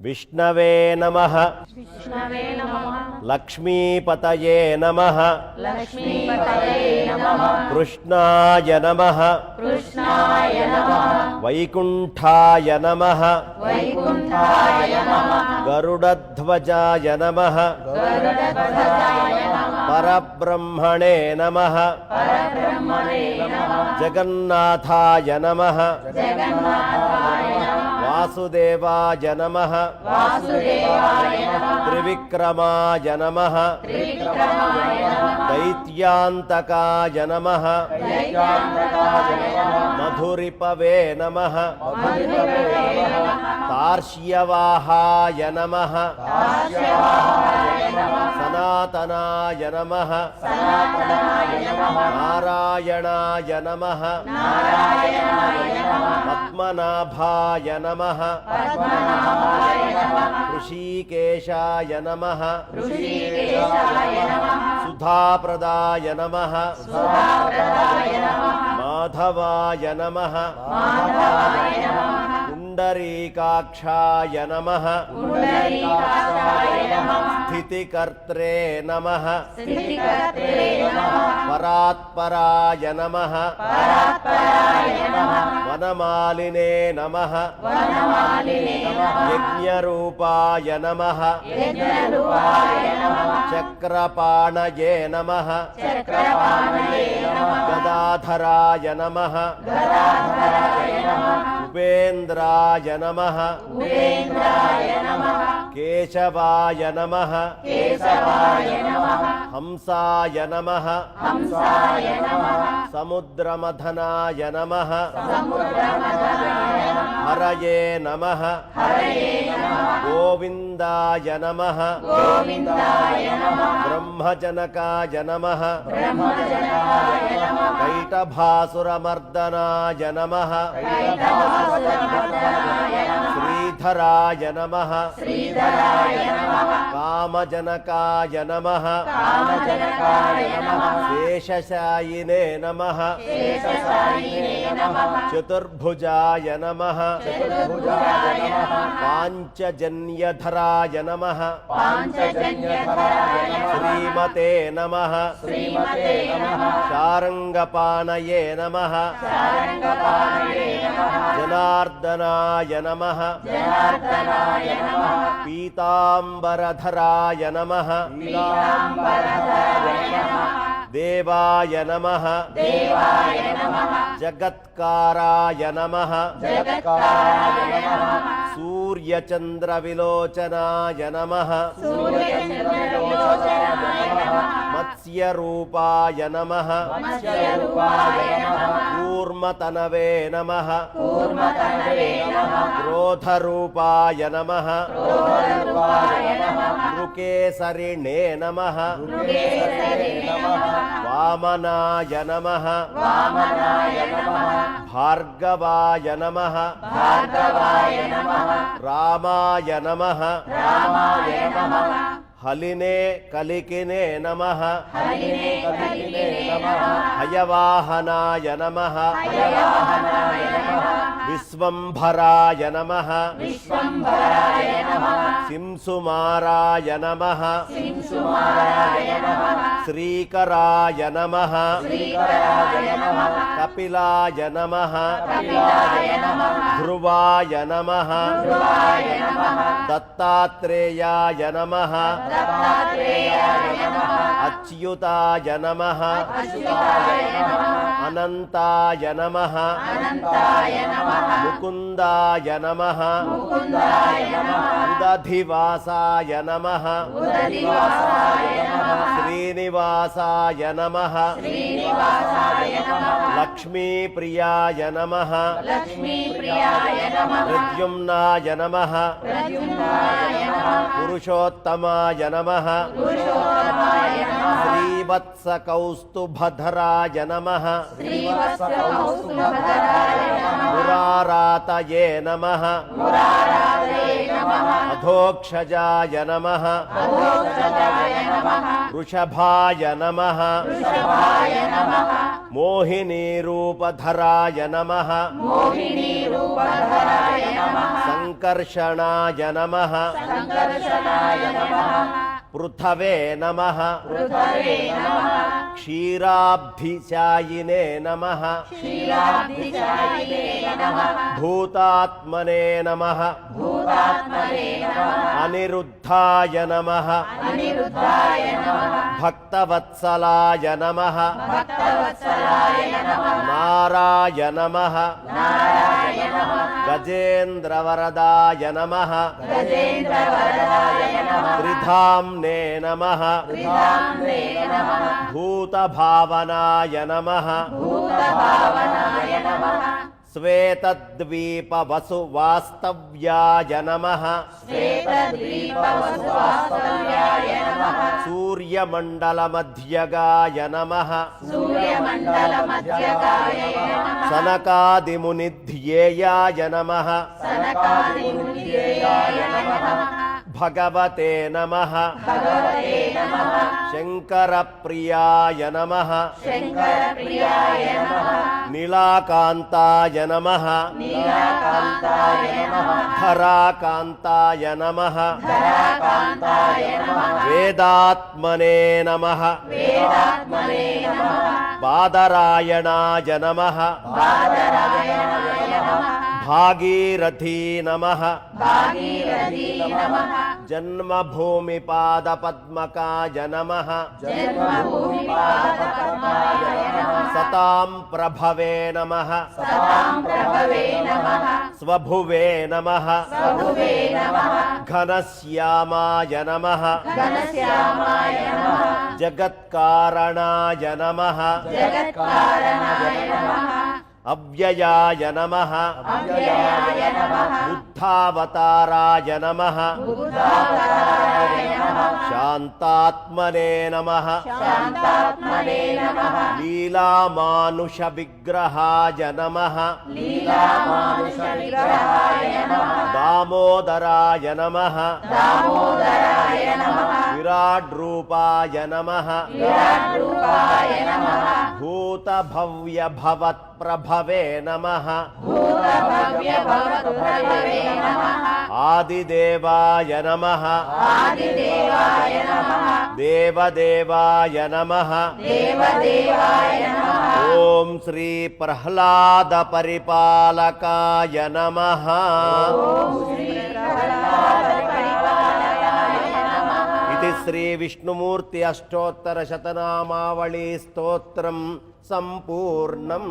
విష్ణవే నమః లక్ష్మీపతయే నమః కృష్ణాయ నమః వైకుంఠాయ నమః గరుడధ్వజాయ నమః పరబ్రహ్మణే నమః జగన్నాథాయ నమః వాసుదేవాయ నమః త్రివిక్రమాయ నమః దైత్యాంతకాయ నమః మధురిపవే నమః తార్ష్యవాహాయ నమః సనాతనాయ నమః నారాయణాయ నమః పద్మనాభాయ నమః ఋషికేశాయ నమః సుధాప్రదాయ నమః మాధవాయ నమః పుండరీకాక్షాయ నమః స్థితికర్త్రే నమః పరాత్పరాయ నమః వనమాలినే నమః యజ్ఞరూపాయ నమః చక్రపాణయే నమః గదాధరాయ నమః ఉపేంద్రాయ నమః కేశవాయ నమః హంసాయ నమః సముద్రమథనాయ నమః హరయే నమః గోవిందాయ నమః బ్రహ్మజనకాయ నమః కైటభాసురమర్దనాయ నమః శ్రీధరాయ నమః కామజనకాయ నమః శేషశాయినే నమః చతుర్భుజాయ నమః పాంచజన్యధరాయ నమః శ్రీమతే నమః శారంగపాణయే నమః జనార్దనాయ నమః పీతాంబరధరాయ నమః దేవాయ నమః జగత్కారాయ నమః సూర్యచంద్రవిలోచనాయ నమః మత్స్యరూపాయ నమః కూర్మతనవే నమః క్రోధరూపాయ నమః నృకేసరిణే నమః వామనాయ నమః భార్గవాయ నమః రామాయ నమః హలినే కలికినే నమః హయవాహనాయ నమః విశ్వంభరాయ నమః సింసుమారాయ నమః శ్రీకరాయ నమః కపిలాయ నమః ధ్రువాయ నమః దత్తాత్రేయాయ నమః అచ్యుతాయ నమః అనంతాయ నమః ముకుందాయ నమః ఉదధివాసాయ నమః శ్రీనివాసాయ నమః లక్ష్మీప్రియాయ నమః ప్రద్యుమ్నాయ నమః పురుషోత్తమాయ నమః శ్రీవత్సకౌస్తుభధరాయ నమః మురారాతయే నమః అధోక్షజాయ నమః వృషభాయ నమః మోహినీరూపధరాయ నమః సంకర్షణాయ నమః సంకర్షణాయ నమః పృథవే నమః పృథవే నమః క్షీరాబ్ధిచాయినే నమః క్షీరాబ్ధిచాయినే నమః భూతాత్మనే నమః భూతాత్మనే నమః అనిరుద్ధాయ నమః అనిరుద్ధాయ నమః భక్తవత్సలాయ నమః భక్తవత్సలాయ నమః నారాయ నమః నారాయ నమః గజేంద్రవరదాయ నమః గజేంద్రవరదాయ నమః త్రిధామ్నే నమః త్రిధామ్నే నమః భూతభావనాయ నమః భూతభావనాయ నమః శ్వేతద్వీపవసువాస్తవ్యాయ నమః శ్వేతద్వీపవసువాస్తవ్యాయ నమః సూర్యమండలమధ్యగాయ నమః సూర్యమండలమధ్యగాయ నమః సనకాదిమునిధ్యేయాయ నమః సనకాదిమునిధ్యేయాయ నమః భగవతే నమః భగవతే నమః శంకరప్రియాయ నమః శంకరప్రియాయ నమః నీలాకాంతాయ నమః నీలకాంతాయ నమః ధరాకాంతాయ నమః ధరాకాంతాయ నమః వేదాత్మనే నమః వేదాత్మనే నమః బాదరాయణాయ నమః బాదరాయణాయ నమః భాగీరథీ నమః భాగీరథీ నమః జన్మభూమిపాదపద్మకాయ నమః జన్మభూమిపాదపద్మాయ నమః సతాం ప్రభవే నమః సతాం ప్రభవే నమః స్వభువే నమః స్వభువే నమః ఘనశ్యామాయ నమః ఘనశ్యామాయ నమః జగత్కారణాయ నమః జగత్కారణాయ నమః అవ్యయాయ నమః అవ్యయాయ నమః బుద్ధావతారాయ నమః బుద్ధావతారాయ నమః శాంతాత్మనే నమః శాంతాత్మనే నమః లీలామానుష విగ్రహాయ నమః లీలామానుష విగ్రహాయ నమః దామోదరాయ నమః దామోదరాయ నమః విరాట్ రూపాయ నమః విరాట్ రూపాయ నమః భూతభవ్య భవత్ప్రభవే నమః భూతభవ్య భవత్ప్రభవే నమః ఆదిదేవాయ నమః ఆదిదేవాయ నమః దేవదేవాయ నమః దేవదేవాయ నమః ఓం శ్రీ ప్రహ్లాద పరిపాలకాయ నమః ఓం శ్రీ ప్రహ్లాద పరిపాలకాయ నమః ఇది శ్రీ విష్ణుమూర్తి అష్టోత్తర శతనామావళి స్తోత్రం సంపూర్ణం.